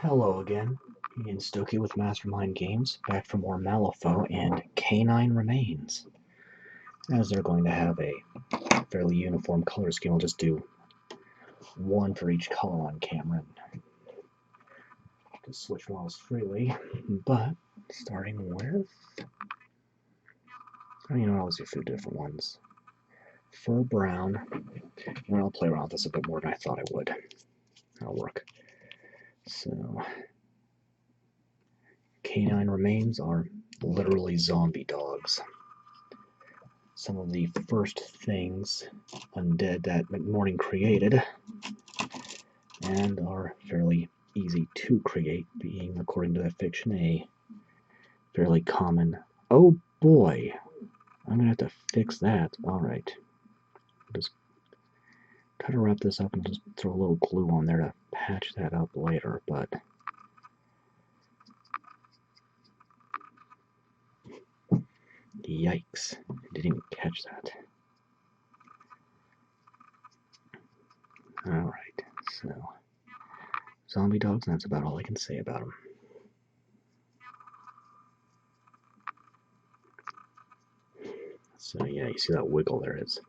Hello again, Ian Stokey with Mastermind Games, back for more Malifaux and Canine Remains. As they're going to have a fairly uniform color scheme, I'll just do one for each color on camera and just switch models freely. But starting with, I'll just do a few different ones. Fur brown. I'll play around with this a bit more than I thought I would. That'll work. So, Canine Remains are literally zombie dogs. Some of the first things undead that McMorning created, and are fairly easy to create, being, according to that fiction, a fairly common... Oh boy! I'm gonna have to fix that. Alright. Just try to wrap this up and just throw a little glue on there to patch that up later, but... Yikes. I didn't even catch that. Alright, so... zombie dogs, and that's about all I can say about them. So yeah, you see that wiggle there is.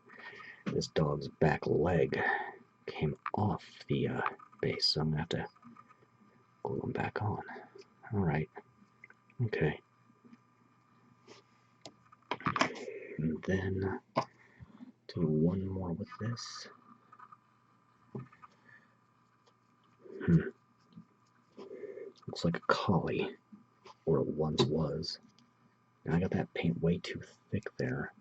This dog's back leg came off the base, so I'm going to have to glue them back on. Alright. Okay. And then do one more with this. Looks like a collie, or it once was. And I got that paint way too thick there.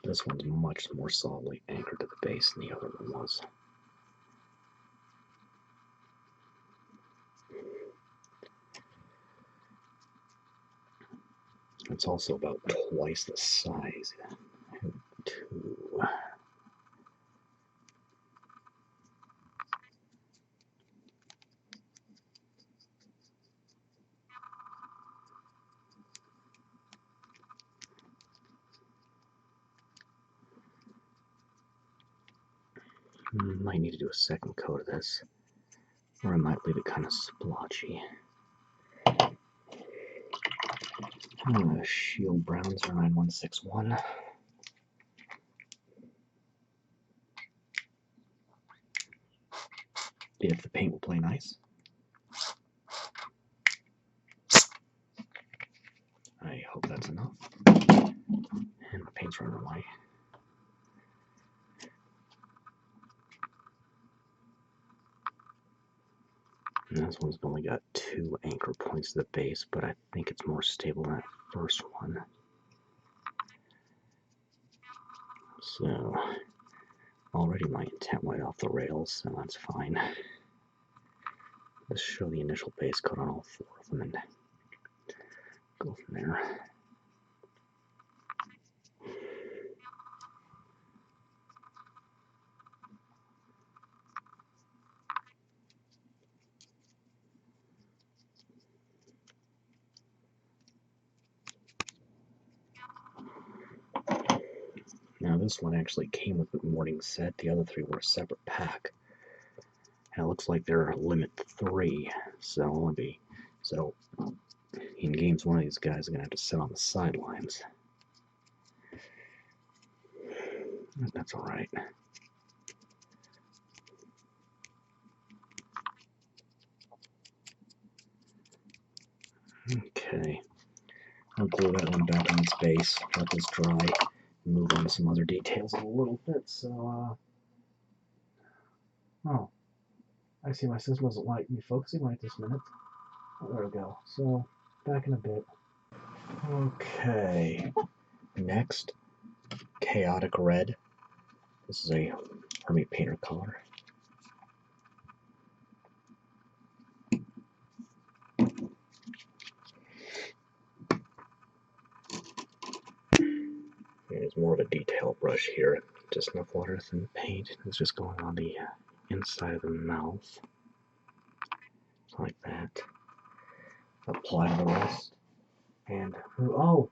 This one's much more solidly anchored to the base than the other one was. It's also about twice the size. 2. Might need to do a second coat of this, or I might leave it kind of splotchy. Shield Browns are 9161. If the paint will play nice. I hope that's enough. And my paint's running away. And this one's only got 2 anchor points to the base, but I think it's more stable than that first one. So, already my intent went off the rails, so that's fine. Let's show the initial base coat on all 4 of them and go from there. Now this one actually came with the morning set. The other 3 were a separate pack. And it looks like they're limit 3, so in games one of these guys are gonna have to sit on the sidelines. That's alright. Okay. I'll glue that one back on its base, let this dry, and move on to some other details in a little bit. So, oh, I see my system doesn't like me focusing right this minute. Oh, there we go. So, back in a bit. Okay. Next, Chaotic Red. This is a Army Painter color. There's more of a detail brush here. Just enough water than paint. It's just going on the inside of the mouth. Like that. Apply the rest. And, oh!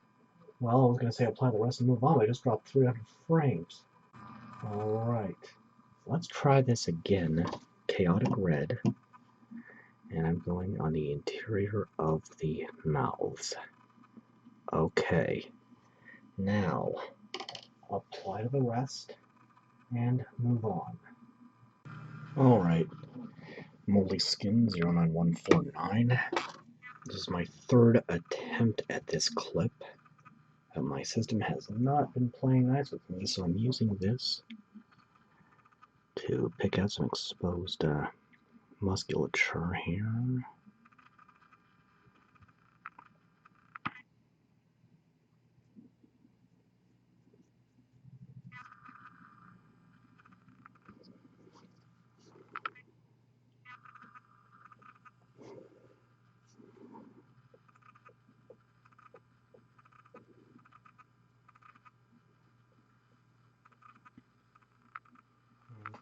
Well, I was going to say apply the rest and move on, but I just dropped 300 frames. Alright, let's try this again. Chaotic red. And I'm going on the interior of the mouths. Okay. Now, apply to the rest and move on. Alright. Moldy Skin 09149. This is my third attempt at this clip. My system has not been playing nice with me, so I'm using this to pick out some exposed musculature here.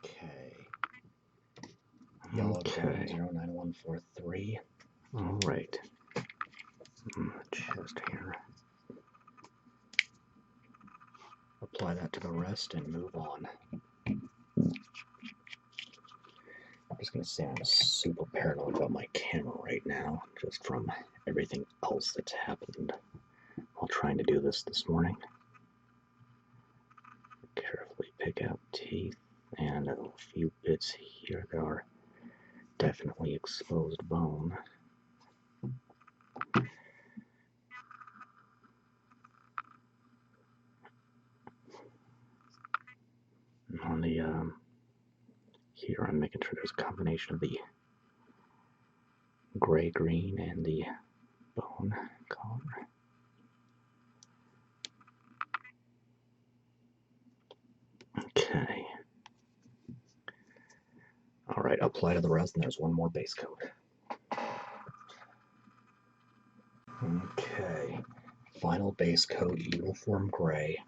Okay. Yellow Ghoul 09143. Alright. Chest here. Apply that to the rest and move on. I'm just going to say I'm super paranoid about my camera right now, just from everything else that's happened while trying to do this morning. Carefully pick out teeth and a few bits here that are definitely exposed bone. On the here I'm making sure there's a combination of the gray-green and the bone color. Okay. Alright, apply to the rest, and there's one more base coat. Okay. Final base coat, uniform gray.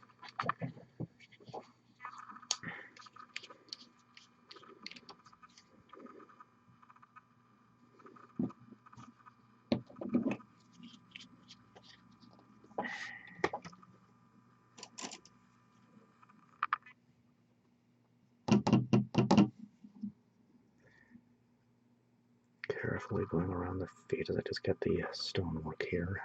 Carefully going around the feet as I just get the stonework here.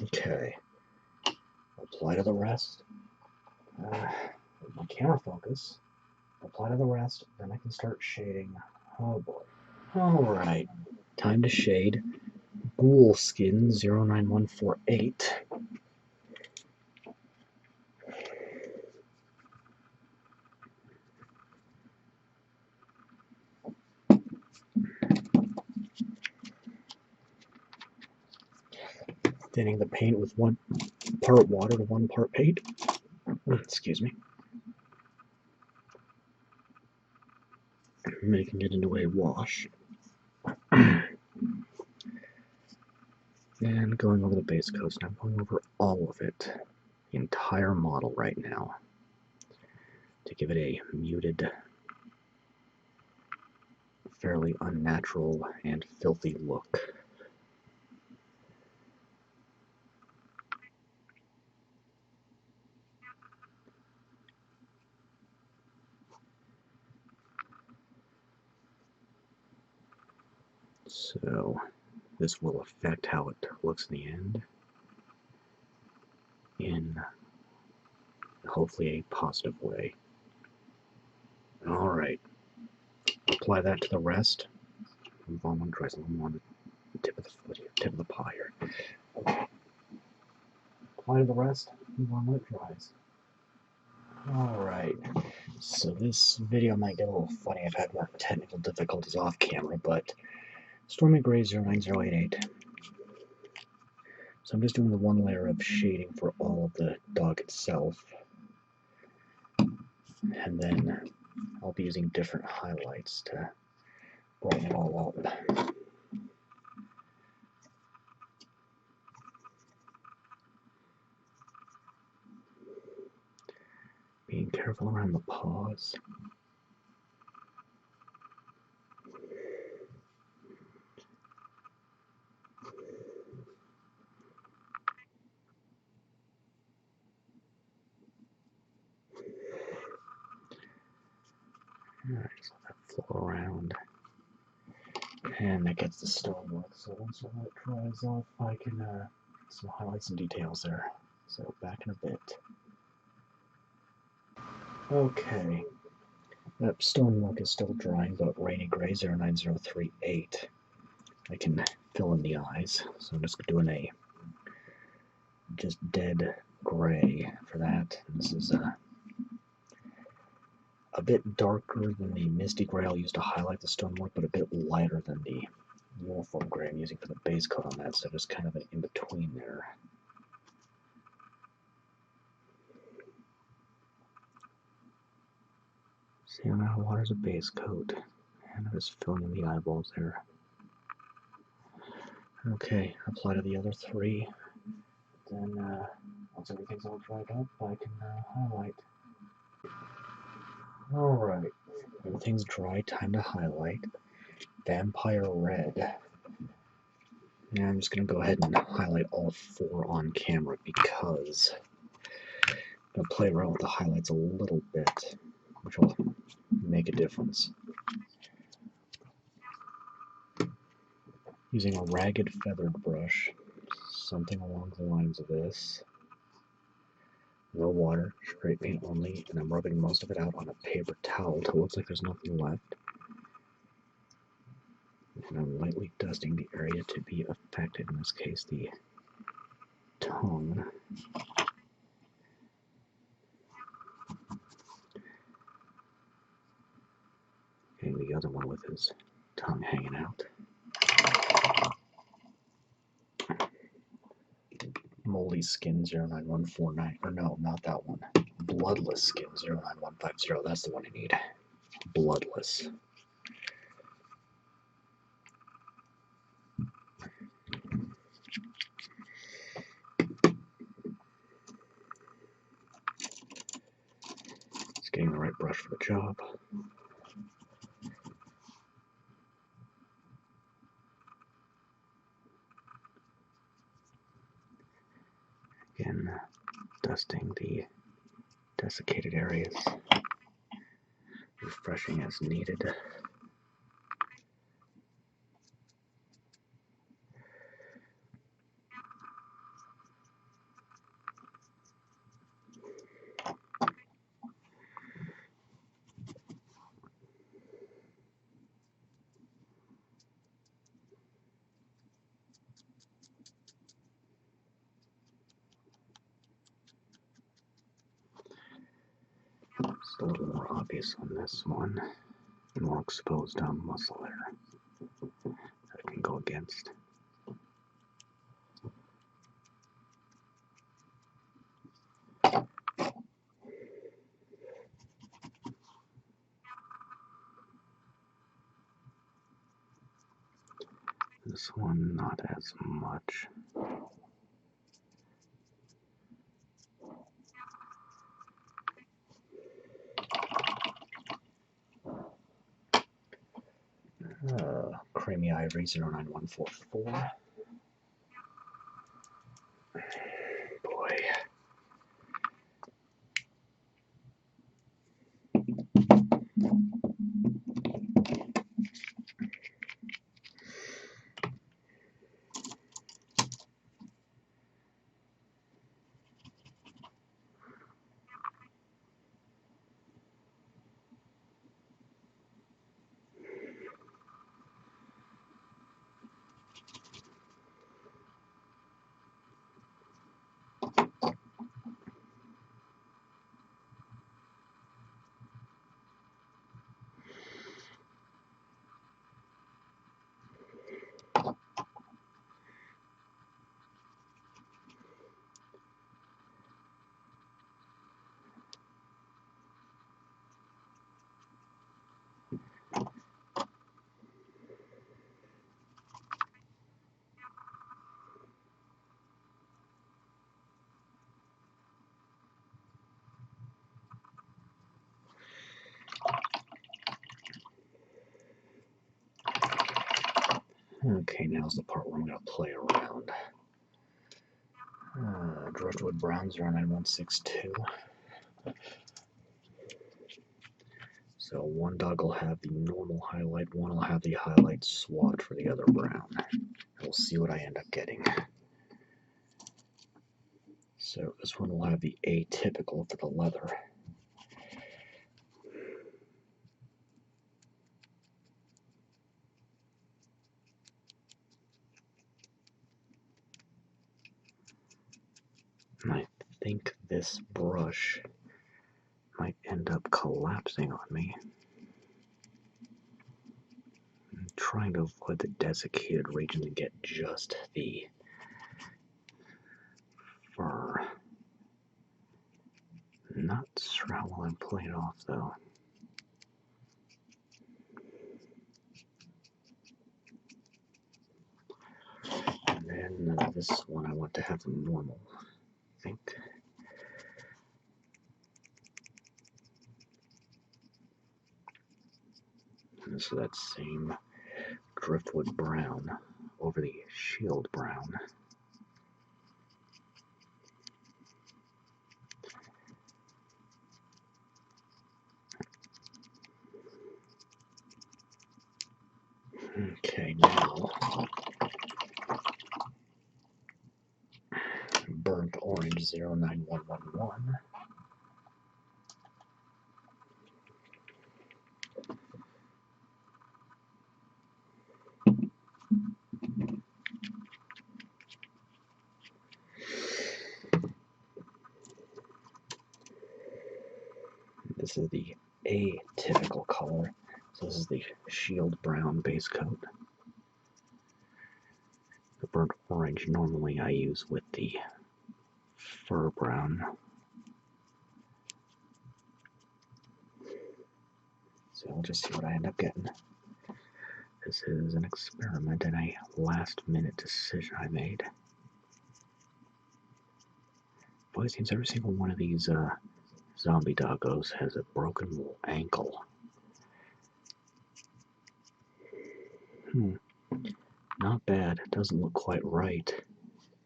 Okay. Apply to the rest. With my camera focus. Apply to the rest, then I can start shading. Oh boy. Alright. Time to shade. Ghoul Skin 09148. Thinning the paint with 1 part water to 1 part paint. Excuse me. Making it into a wash. And going over the base coats. And I'm going over all of it. The entire model right now. To give it a muted, fairly unnatural and filthy look. So this will affect how it looks in the end, in hopefully a positive way. Alright, apply that to the rest. Move on when it dries a little more on the tip of the foot here, tip of the paw here. Apply to the rest, move on when it dries. Alright, so this video might get a little funny. I've had more technical difficulties off camera, but Stormy Gray 09088. So I'm just doing the 1 layer of shading for all of the dog itself. And then I'll be using different highlights to brighten it all up. Being careful around the paws. Alright, just let that flow around. And that gets the stonework, so once all that dries off, I can some highlights and details there. So back in a bit. Okay, that stonework is still drying, but Rainy Gray 09038. I can fill in the eyes, so I'm just doing a just dead gray for that. This is a bit darker than the Misty Gray I'll use to highlight the stonework, but a bit lighter than the uniform gray I'm using for the base coat on that, so just kind of an in-between there. See how now water's a base coat, and I'm just filling in the eyeballs there. Okay, apply to the other three. Then, once everything's all dried up, I can highlight. Alright, everything's dry, time to highlight. Vampire Red. Now I'm just going to go ahead and highlight all four on camera because I'm going to play around with the highlights a little bit, which will make a difference. Using a ragged feathered brush, something along the lines of this. No water, straight paint only, and I'm rubbing most of it out on a paper towel till it looks like there's nothing left. And I'm lightly dusting the area to be affected, in this case the tongue. And the other one with his tongue hanging out. Moldy Skin 09149, or no, not that one. Bloodless Skin 09150, that's the one I need. Bloodless. It's getting the right brush for the job. Again, dusting the desiccated areas, refreshing as needed. Just a little more obvious on this one, more exposed muscle there that I can go against. This one, not as much. Creamy Ivory 09144. Boy. Okay, now's the part where I'm going to play around. Driftwood Brown 09162. So one dog will have the normal highlight, one will have the highlight swatch for the other brown. We'll see what I end up getting. So this one will have the atypical for the leather. And I think this brush might end up collapsing on me. I'm trying to avoid the desiccated region and get just the fur. Not sure how well I'm playing off though. And then this one I want to have normal, I think. And this is that same Driftwood brown over the shield brown. Okay, now burnt orange 09111. This is the atypical color. So this is the shield brown base coat. The burnt orange normally I use with the fur brown. So I'll just see what I end up getting. This is an experiment and a last-minute decision I made. Boy, it seems every single one of these zombie doggos has a broken ankle. Not bad. It doesn't look quite right.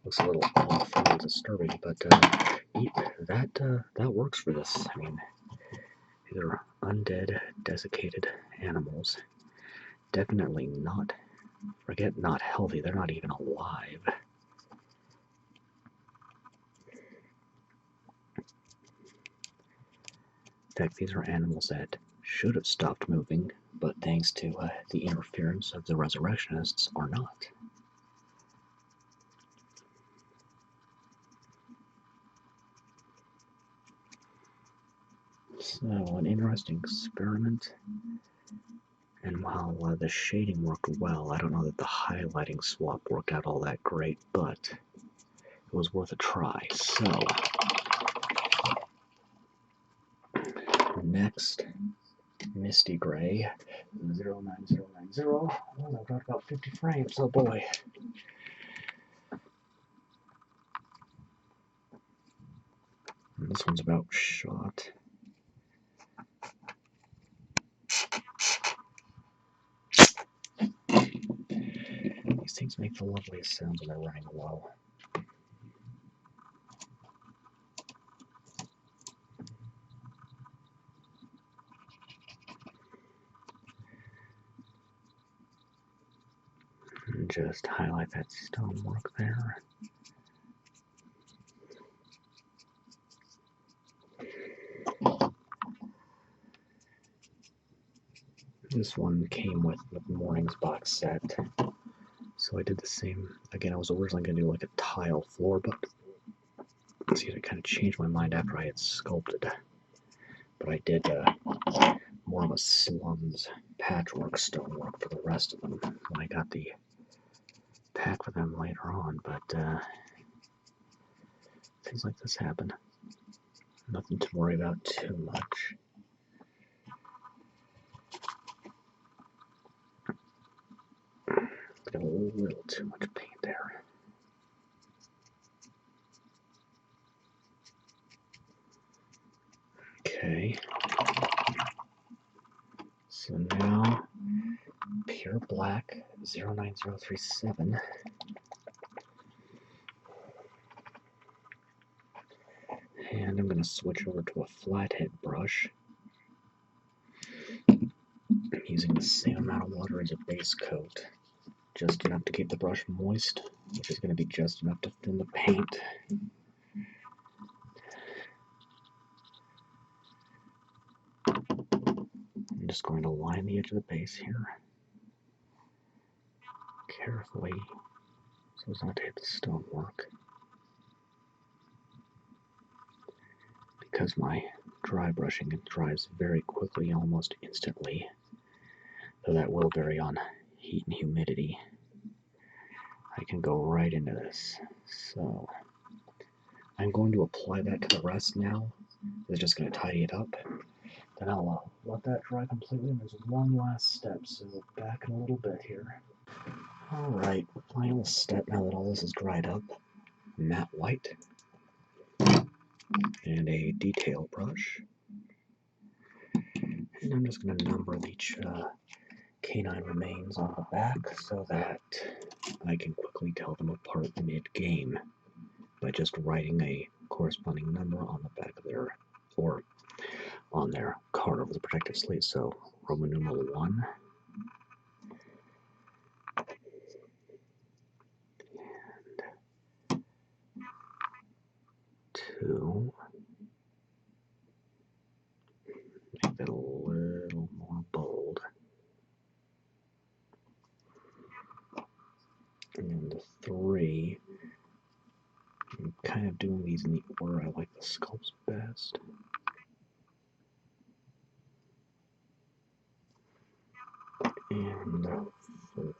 Looks a little off, a little disturbing, but that works for this. I mean, these are undead, desiccated animals. Definitely not, forget not healthy, they're not even alive. In fact, these are animals that should have stopped moving, but thanks to the interference of the Resurrectionists, are not. So, an interesting experiment. And while the shading worked well, I don't know that the highlighting swap worked out all that great, but it was worth a try. So, next, Misty Gray, 09090. Well, I've got about 50 frames, oh boy. And this one's about shot. These things make the loveliest sounds when they're running low. And just highlight that stonework there. This one came with the Morning's box set, so I did the same. Again, I was originally going to do like a tile floor, but I kind of changed my mind after I had sculpted. But I did more of a slums patchwork stonework for the rest of them when I got the pack for them later on, but things like this happen. Nothing to worry about too much. Got a little too much paint there. Okay. So now pure black 09037. And I'm going to switch over to a flathead brush. I'm using the same amount of water as a base coat, just enough to keep the brush moist, which is going to be just enough to thin the paint. I'm just going to line the edge of the base here carefully so as not to hit the stonework. Because my dry brushing dries very quickly, almost instantly, though that will vary on heat and humidity, I can go right into this. So I'm going to apply that to the rest now. It's just going to tidy it up. Then I'll let that dry completely, and there's one last step, so back in a little bit here. Alright, final step now that all this is dried up. Matte white. And a detail brush. And I'm just going to number each Canine Remains on the back so that I can quickly tell them apart mid-game by just writing a corresponding number on the back of their, or on their card over the protective sleeve. So Roman numeral 1. And 2. Make that a little more bold. And 3. I'm kind of doing these in the order I like the sculpts best. And 4.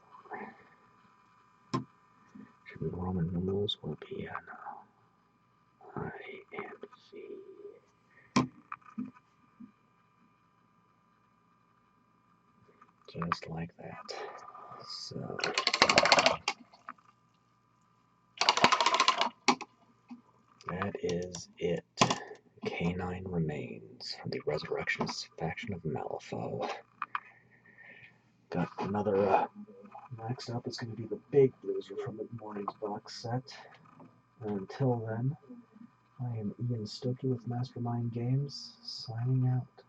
Should be Roman numerals will be I and V. Just like that. So that is it. Canine Remains from the Resurrectionists faction of Malifaux. Got another, next up is going to be the Big Loser from the Morning's box set. And until then, I am Ian Stokey with Mastermind Games, signing out.